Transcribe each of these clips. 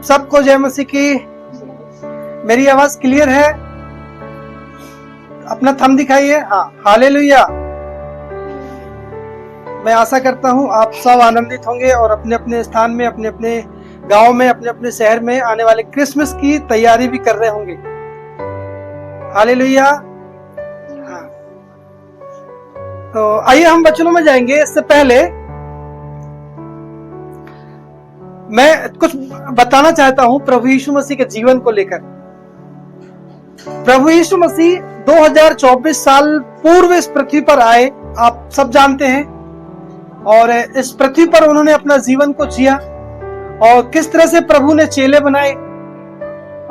सबको जय मसीह की। मेरी आवाज क्लियर है? अपना थंब दिखाइए। हाँ, हालेलुया। मैं आशा करता हूं आप सब आनंदित होंगे और अपने अपने स्थान में, अपने अपने गांव में, अपने अपने शहर में आने वाले क्रिसमस की तैयारी भी कर रहे होंगे। हालेलुया। हाँ, तो आइए हम वचनों में जाएंगे। इससे पहले मैं कुछ बताना चाहता हूं प्रभु यीशु मसीह के जीवन को लेकर। प्रभु यीशु मसीह 2024 साल पूर्व इस पृथ्वी पर आए, आप सब जानते हैं, और इस पृथ्वी पर उन्होंने अपना जीवन को जिया और किस तरह से प्रभु ने चेले बनाए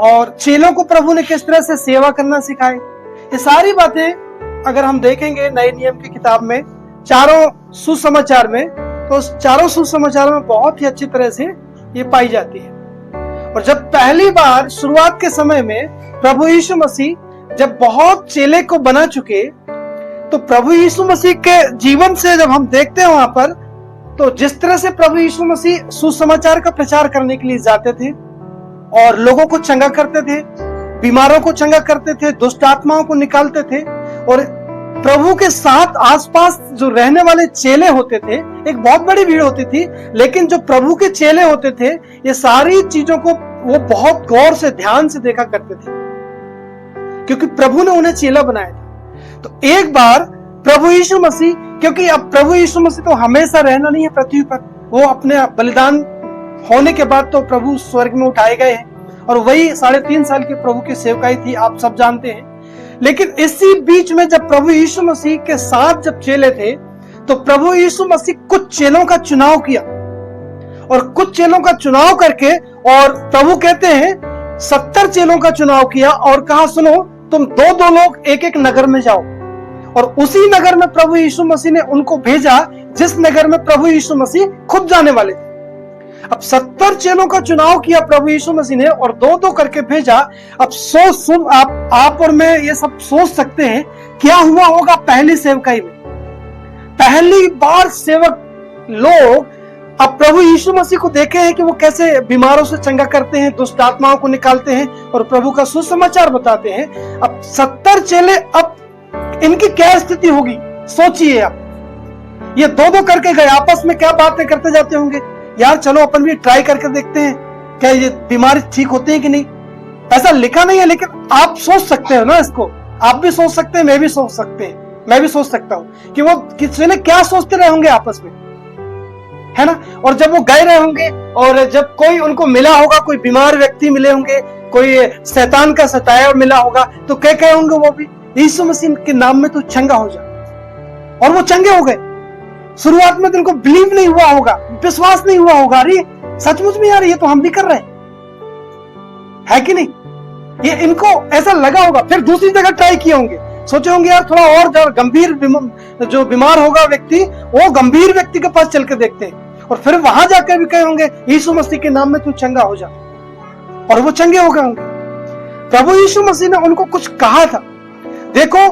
और चेलों को प्रभु ने किस तरह से सेवा करना सिखाए। ये सारी बातें अगर हम देखेंगे नए नियम की किताब में, चारों सुसमाचार में, तो उस चारों सुसमाचार में बहुत ही अच्छी तरह से ये पाई जाती है। और जब पहली बार शुरुआत के समय में प्रभु यीशु मसीह जब बहुत चेले को बना चुके, तो प्रभु यीशु मसीह के जीवन से जब हम देखते हैं वहां पर, तो जिस तरह से प्रभु यीशु मसीह सुसमाचार का प्रचार करने के लिए जाते थे और लोगों को चंगा करते थे, बीमारों को चंगा करते थे, दुष्ट आत्माओं को निकालते थे, और प्रभु के साथ आसपास जो रहने वाले चेले होते थे, एक बहुत बड़ी भीड़ होती थी, लेकिन जो प्रभु के चेले होते थे ये सारी चीजों को वो बहुत गौर से, ध्यान से देखा करते थे, क्योंकि प्रभु ने उन्हें चेला बनाया था। तो एक बार प्रभु यीशु मसीह, क्योंकि अब प्रभु यीशु मसीह तो हमेशा रहना नहीं है पृथ्वी पर, वो अपने बलिदान होने के बाद तो प्रभु स्वर्ग में उठाए गए हैं, और वही 3.5 साल की प्रभु की सेवकाई थी, आप सब जानते हैं। लेकिन इसी बीच में जब प्रभु यीशु मसीह के साथ जब चेले थे, तो प्रभु यीशु मसीह कुछ चेलों का चुनाव किया, और कुछ चेलों का चुनाव करके, और प्रभु कहते हैं 70 चेलों का चुनाव किया और कहा, सुनो, तुम दो लोग एक एक नगर में जाओ। और उसी नगर में प्रभु यीशु मसीह ने उनको भेजा जिस नगर में प्रभु यीशु मसीह खुद जाने वाले थे। अब 70 चेलों का चुनाव किया प्रभु यीशु मसीह ने और दो करके भेजा। अब सुन, आप और मैं ये सब सोच सकते हैं क्या हुआ होगा पहली सेवकाई में। पहली बार सेवक लोग अब प्रभु यीशु मसीह को देखे हैं कि वो कैसे बीमारों से चंगा करते हैं, दुष्ट आत्माओं को निकालते हैं और प्रभु का सुसमाचार बताते हैं। अब 70 चेले, अब इनकी क्या स्थिति होगी सोचिए। आप ये दो करके गए, आपस में क्या बातें करते जाते होंगे, यार चलो अपन भी ट्राई करके देखते हैं क्या ये बीमारी ठीक होती है कि नहीं। ऐसा लिखा नहीं है, लेकिन आप सोच सकते हो ना इसको, आप भी सोच सकते हैं, मैं भी सोच सकते हैं, मैं भी सोच सकता हूं कि वो किसी ने क्या सोचते रहे होंगे आपस में, है ना। और जब वो गए रहे होंगे और जब कोई उनको मिला होगा, कोई बीमार व्यक्ति मिले होंगे, कोई शैतान का सताया मिला होगा, तो क्या कहे होंगे वो भी, यीशु मसीह के नाम में तू चंगा हो जा। और वो चंगे हो गए। शुरुआत में तो उनको बिलीव नहीं हुआ होगा, विश्वास नहीं हुआ होगा, अरे सचमुच में यार ये तो हम भी कर रहे हैं, है कि नहीं। ये इनको ऐसा लगा होगा। फिर दूसरी जगह ट्राई किए होंगे, सोचे होंगे यार थोड़ा और गंभीर जो बीमार होगा व्यक्ति, वो गंभीर व्यक्ति के पास चल के देखते हैं, और फिर वहां जाकर भी कहे होंगे यीशु मसीह के नाम में तू चंगा हो जा, और वो चंगे हो गए होंगे। प्रभु यीशु मसीह ने उनको कुछ कहा था, देखो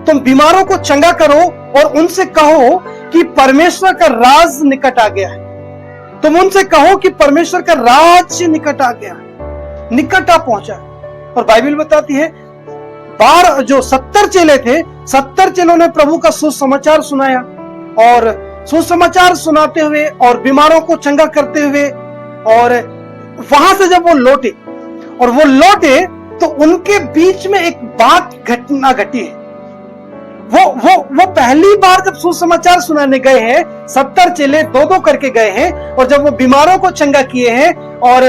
तुम बीमारों को चंगा करो और उनसे कहो कि परमेश्वर का राज निकट आ गया है। तुम उनसे कहो कि परमेश्वर का राज निकट आ गया है, निकट आ पहुंचा है। और बाइबल बताती है जो 70 चेले थे, 70 चेलों ने प्रभु का सुसमाचार सुनाया, और सुसमाचार सुनाते हुए और बीमारों को चंगा करते हुए, और वहां से जब वो लौटे तो उनके बीच में एक घटना घटी है। वो पहली बार जब सुसमाचार सुनाने गए हैं, 70 चेले दो करके गए हैं, और जब वो बीमारों को चंगा किए हैं और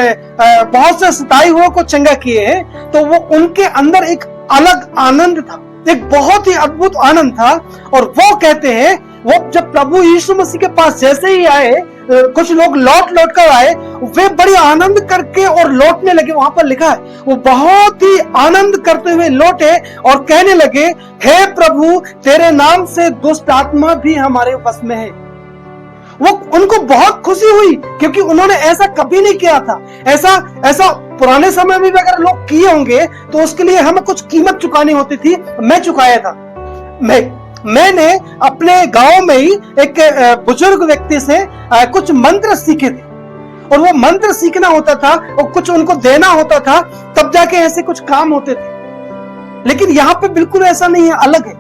बहुत से सताए हुए को चंगा किए हैं, तो वो उनके अंदर एक अलग आनंद था, एक बहुत ही अद्भुत आनंद था। और वो कहते हैं, वो जब प्रभु यीशु मसीह के पास जैसे ही आए, कुछ लोग लौट कर आए, वे बड़ी आनंद करके और लौटने लगे। वहां पर लिखा है वो बहुत ही आनंद करते हुए लौटे और कहने लगे, हे प्रभु तेरे नाम से दुष्ट आत्मा भी हमारे वश में है। वो उनको बहुत खुशी हुई, क्योंकि उन्होंने ऐसा कभी नहीं किया था। ऐसा पुराने समय में भी अगर लोग किए होंगे तो उसके लिए हमें कुछ कीमत चुकानी होती थी। मैं चुकाया था। मैंने अपने गांव में ही एक बुजुर्ग व्यक्ति से कुछ मंत्र सीखे थे, और वो मंत्र सीखना होता था और कुछ उनको देना होता था, तब जाके ऐसे कुछ काम होते थे। लेकिन यहाँ पे बिल्कुल ऐसा नहीं है, अलग है।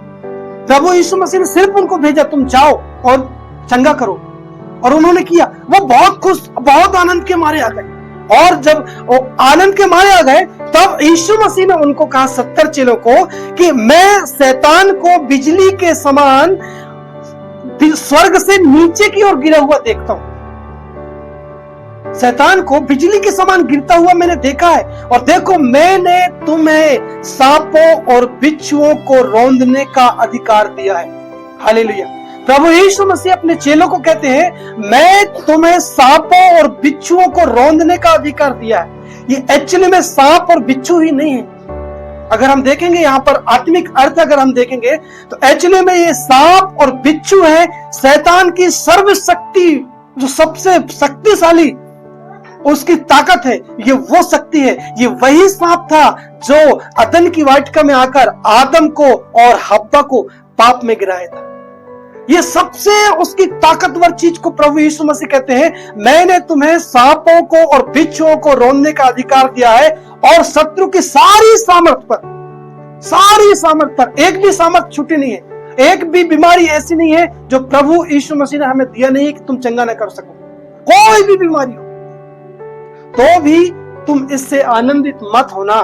प्रभु यीशु मसीह ने सिर्फ उनको भेजा, तुम जाओ और चंगा करो, और उन्होंने किया। वो बहुत खुश, बहुत आनंद के मारे आ गए, और जब वो आनंद के मारे आ गए तब यीशु मसीह ने उनको कहा 70 चेलों को कि मैं शैतान को बिजली के समान स्वर्ग से नीचे की ओर गिरा हुआ देखता हूं। शैतान को बिजली के समान गिरता हुआ मैंने देखा है, और देखो मैंने तुम्हें सांपों और बिच्छुओं को रौंदने का अधिकार दिया है। हालेलुया। प्रभु यीशु मसीह अपने चेलों को कहते हैं, मैं तुम्हें सांपों और बिच्छुओं को रौंदने का अधिकार दिया है। ये एक्चुअली में सांप और बिच्छू ही नहीं है। अगर हम देखेंगे यहाँ पर आत्मिक अर्थ अगर हम देखेंगे तो एक्चुअली में ये सांप और बिच्छू है शैतान की सर्वशक्ति, जो सबसे शक्तिशाली उसकी ताकत है, ये वो शक्ति है। ये वही सांप था जो अदन की वाटिका में आकर आदम को और हव्वा को पाप में गिराया था। ये सबसे उसकी ताकतवर चीज को प्रभु यीशु मसीह कहते हैं, मैंने तुम्हें सांपों को और बिच्छुओं को रौंदने का अधिकार दिया है, और शत्रु की सारी सामर्थ पर एक भी सामर्थ छूटी नहीं है। एक भी बीमारी ऐसी नहीं है जो प्रभु यीशु मसीह ने हमें दिया नहीं कि तुम चंगा न कर सको। कोई भी बीमारी हो तो भी तुम इससे आनंदित मत होना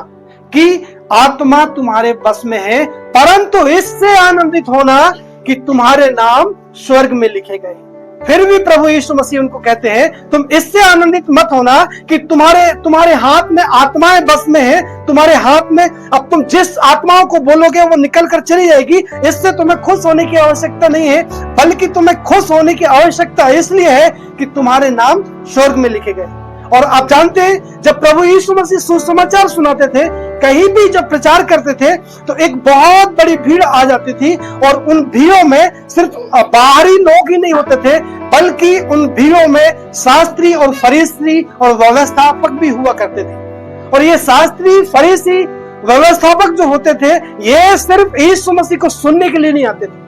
कि आत्मा तुम्हारे बस में है, परंतु इससे आनंदित होना कि तुम्हारे नाम स्वर्ग में लिखे गए। फिर भी प्रभु यीशु मसीह उनको कहते हैं, तुम इससे आनंदित मत होना कि तुम्हारे हाथ में आत्माएं बस में है, तुम्हारे हाथ में। अब तुम जिस आत्माओं को बोलोगे वो निकल कर चली जाएगी। इससे तुम्हें खुश होने की आवश्यकता नहीं है, बल्कि तुम्हें खुश होने की आवश्यकता इसलिए है कि तुम्हारे नाम स्वर्ग में लिखे गए। और आप जानते हैं, जब प्रभु यीशु मसीह सुसमाचार सुनाते थे, कहीं भी जब प्रचार करते थे, तो एक बहुत बड़ी भीड़ आ जाती थी, और उन भीड़ों में सिर्फ बाहरी लोग ही नहीं होते थे, बल्कि उन भीड़ों में शास्त्री और फरीसी और व्यवस्थापक भी हुआ करते थे। और ये शास्त्री, फरीसी, व्यवस्थापक जो होते थे, ये सिर्फ यीशु मसीह को सुनने के लिए नहीं आते थे,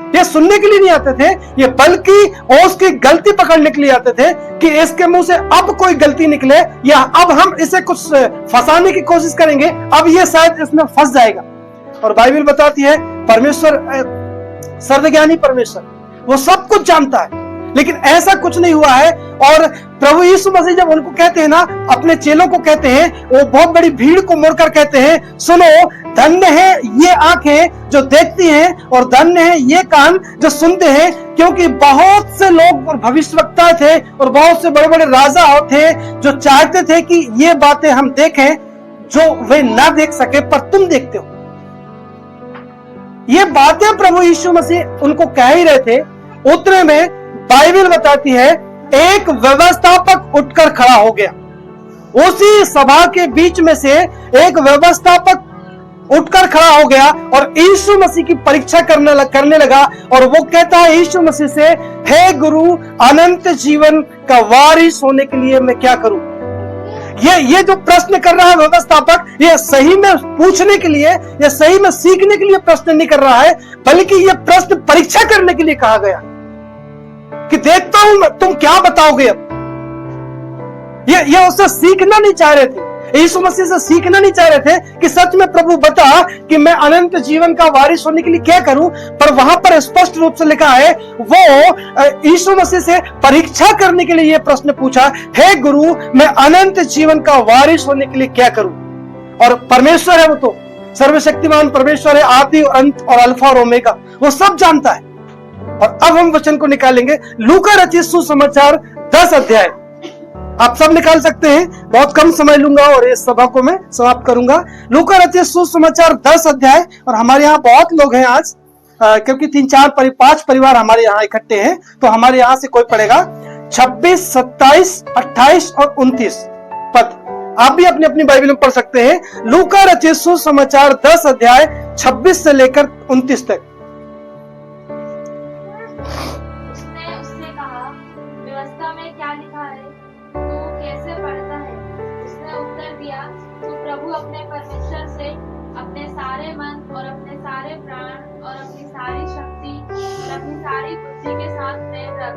ये सुनने के लिए नहीं आते थे, ये बल्कि उसकी गलती पकड़ने के लिए आते थे कि इसके मुंह से अब कोई गलती निकले, या अब हम इसे कुछ फंसाने की कोशिश करेंगे, अब ये शायद इसमें फंस जाएगा। और बाइबल बताती है, परमेश्वर सर्वज्ञानी परमेश्वर, वो सब कुछ जानता है, लेकिन ऐसा कुछ नहीं हुआ है। और प्रभु यीशु मसीह जब उनको कहते हैं ना, अपने चेलों को कहते हैं, वो बहुत बड़ी भीड़ को मोड़कर कहते हैं, सुनो, धन्य है ये आंखें जो देखती हैं, और धन्य है ये कान जो सुनते हैं, क्योंकि बहुत से लोग और भविष्यवक्ता थे और बहुत से बड़े बड़े राजा थे जो चाहते थे कि ये बातें हम देखें जो वे ना देख सके, पर तुम देखते हो। ये बातें प्रभु यीशु मसीह उनको कह ही रहे थे। उतने में बाइबल बताती है, एक व्यवस्थापक उठकर खड़ा हो गया। उसी सभा के बीच में से एक व्यवस्थापक उठकर खड़ा हो गया और यीशु मसीह की परीक्षा करने लगा, और वो कहता है यीशु मसीह से, हे गुरु, अनंत जीवन का वारिस होने के लिए मैं क्या करूं? ये जो प्रश्न कर रहा है व्यवस्थापक, ये सही में पूछने के लिए, ये सही में सीखने के लिए प्रश्न नहीं कर रहा है, बल्कि ये प्रश्न परीक्षा करने के लिए कहा गया कि देखता हूं तुम क्या बताओगे। अब ये उससे सीखना नहीं चाह रहे थे, यीशु मसीह से सीखना नहीं चाह रहे थे कि सच में प्रभु बता कि मैं अनंत जीवन का वारिस होने के लिए क्या करूं। पर वहां पर स्पष्ट रूप से लिखा है, वो यीशु मसीह से परीक्षा करने के लिए यह प्रश्न पूछा, हे गुरु, मैं अनंत जीवन का वारिस होने के लिए क्या करूं? और परमेश्वर है, वो तो सर्वशक्तिमान परमेश्वर है, आदि और अंत और अल्फा और ओमेगा, वो सब जानता है। और अब हम वचन को निकालेंगे, लूका रचित सुसमाचार 10 अध्याय। आप सब निकाल सकते हैं, बहुत कम समय लूंगा और इस सभा को मैं समाप्त करूंगा। लूका रचित सुसमाचार 10 अध्याय। और हमारे यहाँ बहुत लोग हैं आज, क्योंकि 5 परिवार हमारे यहाँ इकट्ठे हैं, तो हमारे यहाँ से कोई पढ़ेगा 26, 27, 28 और 29 पद। आप भी अपनी अपनी बाइबल में पढ़ सकते हैं। लूका रचित सुसमाचार 10 अध्याय 26 से लेकर 29 तक। उसने कहा, व्यवस्था में क्या लिखा है, तू कैसे पढ़ता है? उसने उत्तर दिया, तू प्रभु अपने परमेश्वर से अपने सारे मन और अपने सारे प्राण और अपनी सारी शक्ति और अपनी सारी बुद्धि के साथ प्रेम रख,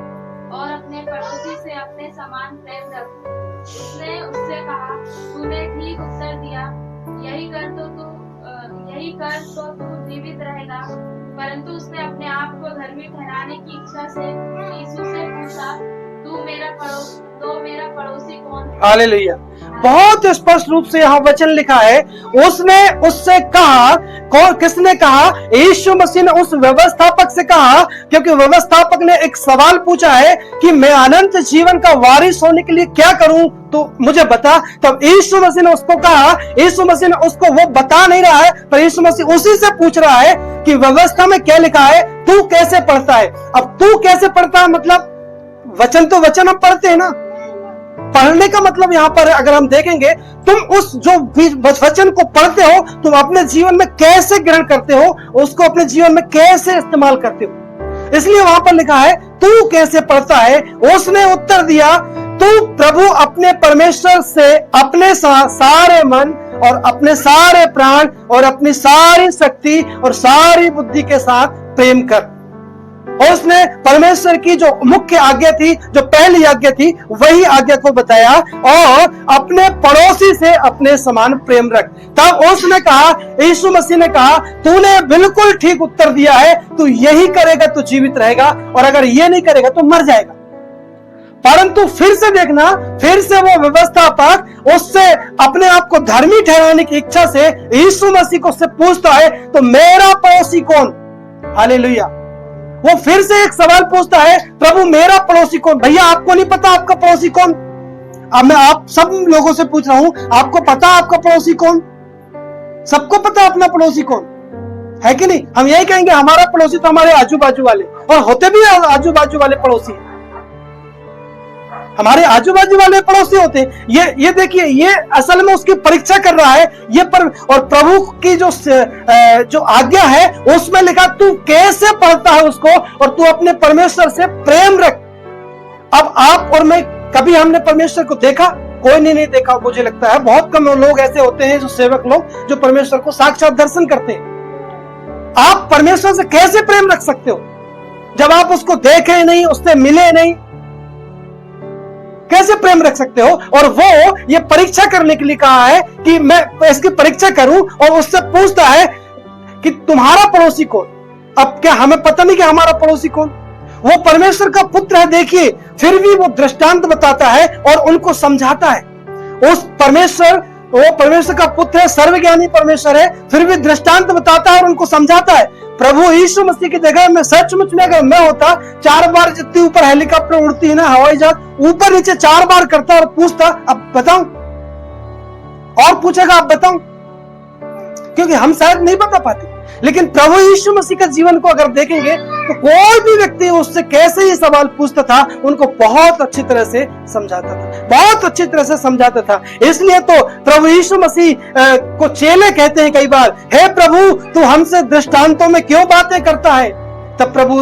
और अपने पड़ोसी से अपने समान प्रेम रख। उसने उससे कहा, तूने ठीक उत्तर दिया, यही कर तो तू जीवित रहेगा। परंतु उसने अपने आप को धर्मी ठहराने की इच्छा से यीशु से पूछा, तो मेरा पड़ोसी कौन है? हालेलुया। बहुत स्पष्ट रूप से यहाँ वचन लिखा है, उसने उससे कहा, कौन, किसने कहा? यीशु मसीह ने उस व्यवस्थापक से कहा, क्योंकि व्यवस्थापक ने एक सवाल पूछा है कि मैं अनंत जीवन का वारिस होने के लिए क्या करूं, तो मुझे बता। तब यीशु मसीह ने उसको कहा, यीशु मसीह ने उसको वो बता नहीं रहा है, पर यीशु मसीह उसी से पूछ रहा है कि व्यवस्था में क्या लिखा है, तू कैसे पढ़ता है। अब तू कैसे पढ़ता है मतलब वचन तो वचन हम पढ़ते हैं ना। पढ़ने का मतलब यहाँ पर अगर हम देखेंगे, तुम उस जो वचन को पढ़ते हो, तुम अपने जीवन में कैसे ग्रहण करते हो, उसको अपने जीवन में कैसे इस्तेमाल करते हो। इसलिए वहां पर लिखा है, तू कैसे पढ़ता है। उसने उत्तर दिया, तू प्रभु अपने परमेश्वर से अपने सारे मन और अपने सारे प्राण और अपनी सारी शक्ति और सारी बुद्धि के साथ प्रेम कर। और उसने परमेश्वर की जो मुख्य आज्ञा थी, जो पहली आज्ञा थी, वही आज्ञा को बताया, और अपने पड़ोसी से अपने समान प्रेम रख। तब उसने कहा, यीशु मसीह ने कहा, तूने बिल्कुल ठीक उत्तर दिया है, तू यही करेगा तो जीवित रहेगा, और अगर ये नहीं करेगा तो मर जाएगा। परंतु फिर से देखना, फिर से वो व्यवस्थापक उससे अपने आप को धर्मी ठहराने की इच्छा से यीशु मसीह को उससे पूछता है, तो मेरा पड़ोसी कौन? हालेलुया। वो फिर से एक सवाल पूछता है, प्रभु मेरा पड़ोसी कौन? भैया आपको नहीं पता आपका पड़ोसी कौन? अब मैं आप सब लोगों से पूछ रहा हूं, आपको पता आपका पड़ोसी कौन? सबको पता अपना पड़ोसी कौन है कि नहीं? हम यही कहेंगे हमारा पड़ोसी तो हमारे आजू बाजू वाले, और होते भी आजू बाजू वाले पड़ोसी, हमारे आजू बाजू वाले पड़ोसी होते हैं। ये देखिए, ये असल में उसकी परीक्षा कर रहा है ये पर। और प्रभु की जो आज्ञा है उसमें लिखा, तू कैसे पढ़ता है उसको, और तू अपने परमेश्वर से प्रेम रख। अब आप और मैं, कभी हमने परमेश्वर को देखा? कोई नहीं देखा। मुझे लगता है बहुत कम लोग ऐसे होते हैं, जो सेवक लोग, जो परमेश्वर को साक्षात दर्शन करते हैं। आप परमेश्वर से कैसे प्रेम रख सकते हो जब आप उसको देखे नहीं, उससे मिले नहीं? कैसे प्रेम रख सकते हो? और वो ये परीक्षा करने के लिए कहा है कि मैं इसकी परीक्षा करूं, और उससे पूछता है कि तुम्हारा पड़ोसी कौन? अब क्या हमें पता नहीं कि हमारा पड़ोसी कौन? वो परमेश्वर का पुत्र है, देखिए, फिर भी वो दृष्टांत बताता है और उनको समझाता है। वो परमेश्वर का पुत्र है, सर्वज्ञानी परमेश्वर है, फिर भी दृष्टांत बताता है और उनको समझाता है। प्रभु यीशु मसीह की जगह में सचमुच में अगर मैं होता, 4 बार जितनी ऊपर हेलीकॉप्टर उड़ती है ना, हवाई जहाज, ऊपर नीचे 4 बार करता और पूछता, अब बताऊं? और पूछेगा, अब बताऊं? क्योंकि हम शायद नहीं बता पाते। लेकिन प्रभु यीशु मसीह का जीवन को अगर देखेंगे तो कोई भी व्यक्ति उससे कैसे ही सवाल पूछता था, उनको बहुत अच्छी तरह से समझाता था, बहुत अच्छी तरह से समझाता था। इसलिए तो प्रभु यीशु मसीह को चेले कहते हैं कई बार, हे प्रभु तू हमसे दृष्टांतों में क्यों बातें करता है? तब प्रभु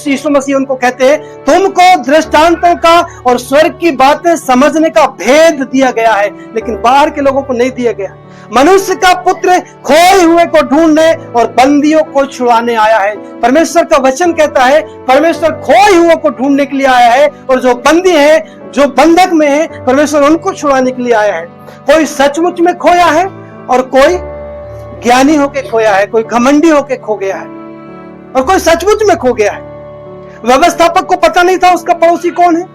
यीशु मसीह उनको कहते हैं, तुमको दृष्टांतों का और स्वर्ग की बातें समझने का भेद दिया गया है, लेकिन बाहर के लोगों को नहीं दिया गया। मनुष्य का पुत्र खोए हुए को ढूंढने और बंदियों को छुड़ाने आया है। परमेश्वर का वचन कहता है, परमेश्वर खोए हुए को ढूंढने के लिए आया है, और जो बंदी है, जो बंधक में है, परमेश्वर उनको छुड़ाने के लिए आया है। कोई सचमुच में खोया है और कोई ज्ञानी होके खोया है, कोई घमंडी होके खो गया है, और कोई सचमुच में खो गया है। व्यवस्थापक को पता नहीं था उसका पड़ोसी कौन है।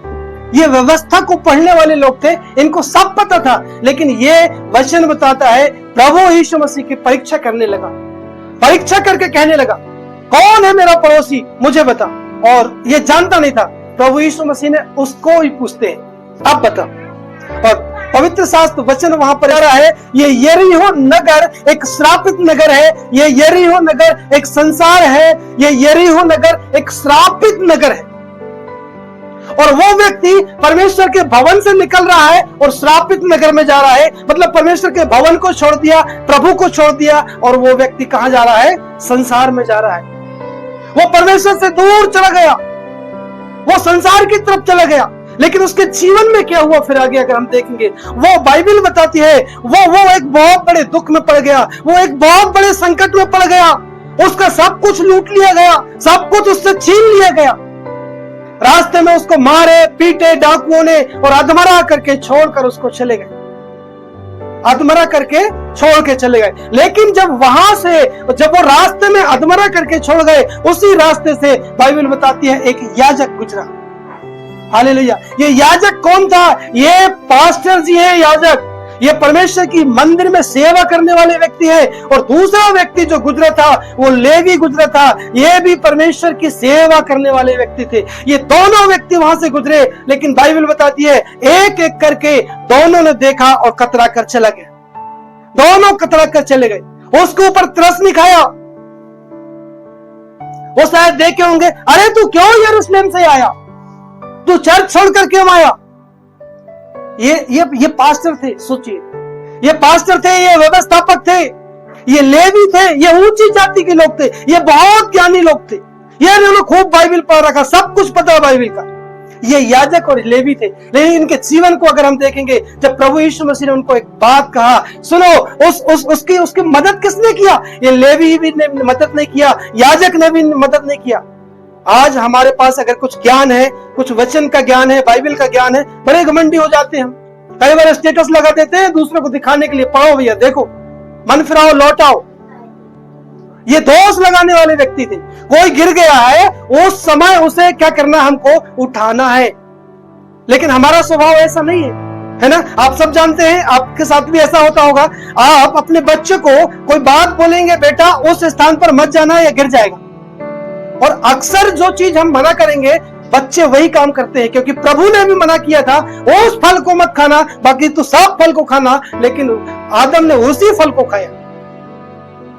ये व्यवस्था को पढ़ने वाले लोग थे, इनको सब पता था, लेकिन ये वचन बताता है, प्रभु यीशु मसीह की परीक्षा करने लगा, परीक्षा करके कहने लगा, कौन है मेरा पड़ोसी, मुझे बता। और ये जानता नहीं था। प्रभु यीशु मसीह ने उसको ही पूछते हैं, अब बता। और पवित्र शास्त्र वचन वहां पर आ रहा है, ये यरीहो नगर एक श्रापित नगर है, ये यरीहो नगर एक संसार है, ये यरीहो नगर एक श्रापित नगर है। और वो व्यक्ति परमेश्वर के भवन से निकल रहा है और श्रापित नगर में जा रहा है, मतलब परमेश्वर के भवन को छोड़ दिया, प्रभु को छोड़ दिया, और वो व्यक्ति कहां जा रहा है? संसार में जा रहा है। वो परमेश्वर से दूर चला गया, वो संसार की तरफ चला गया। लेकिन उसके जीवन में क्या हुआ फिर आगे अगर हम देखेंगे, वो बाइबल बताती है, वो एक बहुत बड़े दुख में पड़ गया, वो एक बहुत बड़े संकट में पड़ गया। उसका सब कुछ लूट लिया गया, सब कुछ उससे छीन लिया गया। रास्ते में उसको मारे पीटे डाकुओं ने और अधमरा करके छोड़कर उसको चले गए, अधमरा करके छोड़ के चले गए। लेकिन जब वो रास्ते में अधमरा करके छोड़ गए, उसी रास्ते से बाइबल बताती है एक याजक गुजरा। हालेलुया। ये याजक कौन था? ये पास्टर जी है याजक, ये परमेश्वर की मंदिर में सेवा करने वाले व्यक्ति है। और दूसरा व्यक्ति जो गुजरा था वो लेवी गुजरा था, ये भी परमेश्वर की सेवा करने वाले व्यक्ति थे। ये दोनों व्यक्ति वहां से गुजरे, लेकिन बाइबल बताती है एक एक करके दोनों ने देखा और कतरा कर चला गया, दोनों कतरा कर चले गए। उसके ऊपर तरस नहीं खाया। वो शायद देखे होंगे, अरे तू क्यों यरूशलेम से आया, तू चर्च छोड़कर क्यों आया। ये पास्टर थे, सोचिए, ये पास्टर थे, ये व्यवस्थापक थे, ये लेवी थे, ये ऊंची जाति के लोग थे, ये बहुत ज्ञानी लोग थे, ये इन्होंने खूब बाइबल पढ़ रखा, सब कुछ पता है बाइबल का। ये याजक और लेवी थे। लेकिन इनके जीवन को अगर हम देखेंगे, जब प्रभु यीशु मसीह ने उनको एक बात कहा, सुनो, उसकी मदद किसने किया? ये लेवी भी ने मदद नहीं किया, याजक ने भी मदद नहीं किया। आज हमारे पास अगर कुछ ज्ञान है, कुछ वचन का ज्ञान है, बाइबल का ज्ञान है, बड़े घमंडी हो जाते हैं हम। कई बार स्टेटस लगा देते हैं दूसरों को दिखाने के लिए, पढ़ो भैया, देखो, मन फिराओ, लौटाओ। ये दोष लगाने वाले व्यक्ति थे। कोई गिर गया है, उस समय उसे क्या करना, हमको उठाना है। लेकिन हमारा स्वभाव ऐसा नहीं है ना? आप सब जानते हैं, आपके साथ भी ऐसा होता होगा। आप अपने बच्चे को कोई बात बोलेंगे, बेटा उस स्थान पर मत जाना, या गिर जाएगा। और अक्सर जो चीज हम मना करेंगे, बच्चे वही काम करते हैं, क्योंकि प्रभु ने भी मना किया था, उस फल को मत खाना, बाकी तो सब फल को खाना। लेकिन आदम ने उसी फल को खाया।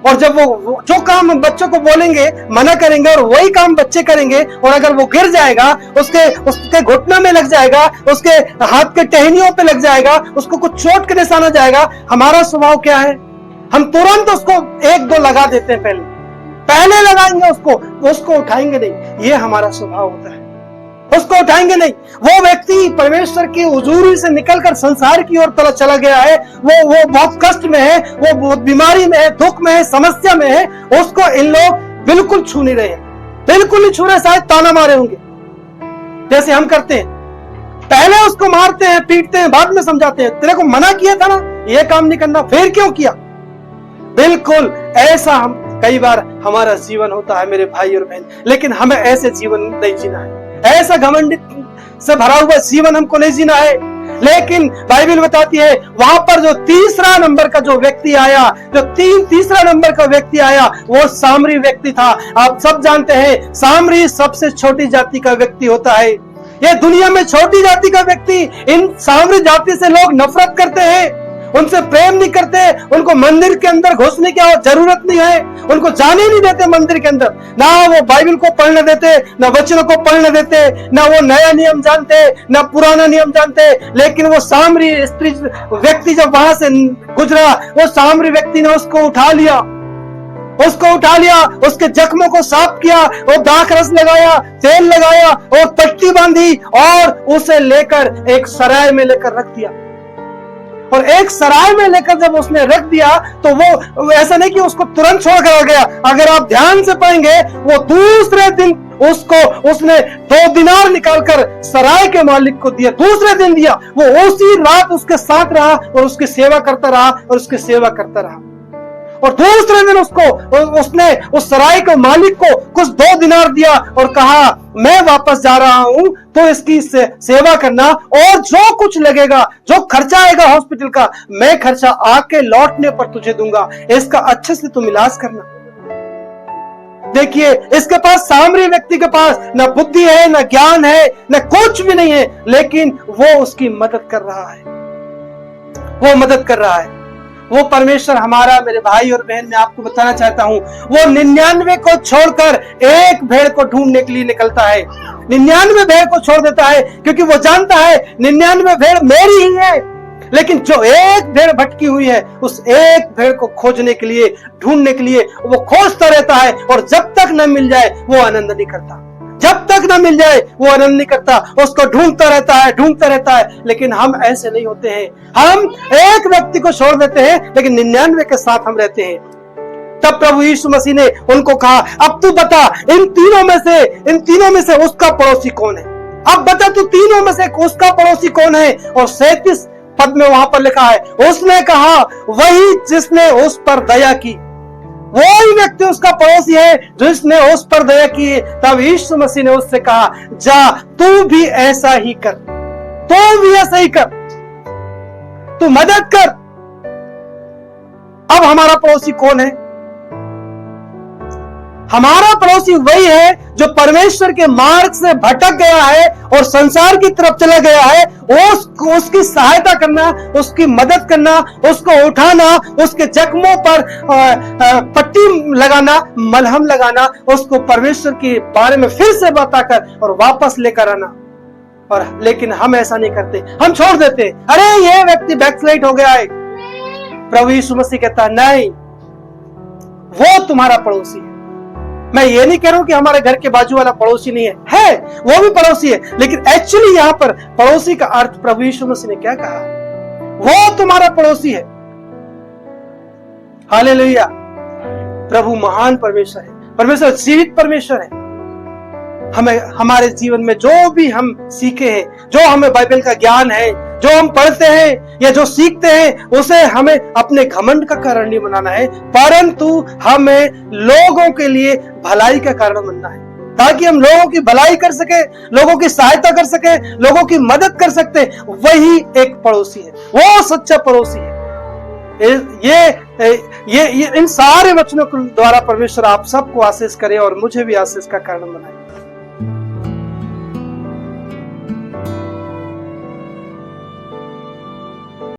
और जब वो जो काम बच्चों को बोलेंगे, मना करेंगे, और वही काम बच्चे करेंगे, और अगर वो गिर जाएगा, उसके घुटने में लग जाएगा, उसके हाथ के टहनियों पे लग जाएगा, उसको कुछ चोट के निशान आ जाएगा, हमारा स्वभाव क्या है? हम तुरंत उसको एक दो लगा देते हैं, पहले लगाएंगे, उसको उठाएंगे नहीं। ये हमारा स्वभाव होता है, उसको उठाएंगे नहीं। वो व्यक्ति परमेश्वर की हुजूरी से निकलकर संसार की ओर चला गया है, वो बहुत कष्ट में है, वो बहुत बीमारी में है, दुख में है, समस्या में है, उसको इन लोग बिल्कुल छू नहीं रहे, बिल्कुल नहीं छू रहे। शायद ताना मारे होंगे जैसे हम करते हैं, पहले उसको मारते हैं, पीटते हैं, बाद में समझाते हैं, तेरे को मना किया था ना ये काम नहीं करना, फिर क्यों किया। बिल्कुल ऐसा हम कई बार हमारा जीवन होता है मेरे भाई और बहन। लेकिन हमें ऐसे जीवन नहीं जीना है, ऐसा घमंड से भरा हुआ जीवन हमको नहीं जीना है। लेकिन बाइबल बताती है वहां पर जो तीसरा नंबर का जो व्यक्ति आया, तीसरा नंबर का व्यक्ति आया, वो सामरी व्यक्ति था। आप सब जानते हैं सामरी सबसे छोटी जाति का व्यक्ति होता है। ये दुनिया में छोटी जाति का व्यक्ति, इन सामरी जाति से लोग नफरत करते हैं, उनसे प्रेम नहीं करते, उनको मंदिर के अंदर घुसने की जरूरत नहीं है, उनको जाने नहीं देते मंदिर के अंदर। ना वो बाइबल को पढ़ने देते, ना वचनों को पढ़ने देते, ना वो नया नियम जानते, ना पुराना नियम जानते। लेकिन वो सामरी स्त्री व्यक्ति जब वहां से गुजरा, वो सामरी व्यक्ति ने उसको उठा लिया, उसके जख्मों को साफ किया, वो दाख रस लगाया, तेल लगाया और पट्टी बांधी, और उसे लेकर एक सराय में लेकर रख दिया। और एक सराय में लेकर जब उसने रख दिया, तो वो ऐसा नहीं कि उसको तुरंत छोड़कर आ गया। अगर आप ध्यान से पढ़ेंगे, वो दूसरे दिन उसने 2 दिनार निकालकर सराय के मालिक को दिया, दूसरे दिन दिया। वो उसी रात उसके साथ रहा और उसकी सेवा करता रहा। और दूसरे दिन उसने उस सराय के मालिक को कुछ 2 दिनार दिया और कहा, मैं वापस जा रहा हूं, तो इसकी सेवा करना, और जो कुछ लगेगा, जो खर्चा आएगा हॉस्पिटल का, मैं खर्चा आके लौटने पर तुझे दूंगा, इसका अच्छे से तुम इलाज करना। देखिए, इसके पास, सामरी व्यक्ति के पास न बुद्धि है, न ज्ञान है, न कुछ भी नहीं है, लेकिन वो उसकी मदद कर रहा है। वो परमेश्वर हमारा, मेरे भाई और बहन, मैं आपको बताना चाहता हूं, वो 99 को छोड़कर एक भेड़ को ढूंढने के लिए निकलता है। 99 भेड़ को छोड़ देता है, क्योंकि वो जानता है 99 भेड़ मेरी ही है। लेकिन जो एक भेड़ भटकी हुई है, उस एक भेड़ को खोजने के लिए, ढूंढने के लिए वो खोजता रहता है, और जब तक न मिल जाए वो आनंद नहीं करता। जब तक ना मिल जाए वो आनंद नहीं करता, उसको ढूंढता रहता है। लेकिन हम ऐसे नहीं होते हैं। हम एक व्यक्ति को छोड़ देते हैं, लेकिन 99 के साथ हम रहते हैं। तब प्रभु यीशु मसीह ने उनको कहा, अब तू बता, इन तीनों में से उसका पड़ोसी कौन है? अब बता तू तीनों में से उसका पड़ोसी कौन है? और 37 पद में वहां पर लिखा है, उसने कहा वही जिसने उस पर दया की। वही व्यक्ति उसका पड़ोसी है जिसने उस पर दया की। तब यीशु मसीह ने उससे कहा, जा तू भी ऐसा ही कर, तू भी ऐसा ही कर, तू मदद कर। अब हमारा पड़ोसी कौन है? हमारा पड़ोसी वही है जो परमेश्वर के मार्ग से भटक गया है और संसार की तरफ चला गया है। उसकी सहायता करना, उसकी मदद करना, उसको उठाना, उसके जख्मों पर पट्टी लगाना, मलहम लगाना, उसको परमेश्वर के बारे में फिर से बताकर और वापस लेकर आना। और लेकिन हम ऐसा नहीं करते, हम छोड़ देते, अरे ये व्यक्ति बैकस्लाइड हो गया है। प्रभु यीशु मसीह कहता नहीं, वो तुम्हारा पड़ोसी है। मैं ये नहीं कह रहा हूं कि हमारे घर के बाजू वाला पड़ोसी नहीं है, वो भी पड़ोसी है, लेकिन एक्चुअली यहां पर पड़ोसी का अर्थ प्रभु यीशु मसीह ने क्या कहा? वो तुम्हारा पड़ोसी है। हालेलुया। प्रभु महान परमेश्वर है, परमेश्वर जीवित परमेश्वर है। हमें हमारे जीवन में जो भी हम सीखे हैं, जो हमें बाइबल का ज्ञान है, जो हम पढ़ते हैं या जो सीखते हैं, उसे हमें अपने घमंड का कारण नहीं बनाना है, परंतु हमें लोगों के लिए भलाई का कारण बनना है, ताकि हम लोगों की भलाई कर सके, लोगों की सहायता कर सके, लोगों की मदद कर सकते। वही एक पड़ोसी है, वो सच्चा पड़ोसी है। ये इन सारे वचनों के द्वारा परमेश्वर आप सबको आशीष करे और मुझे भी आशीष का कारण बनाए।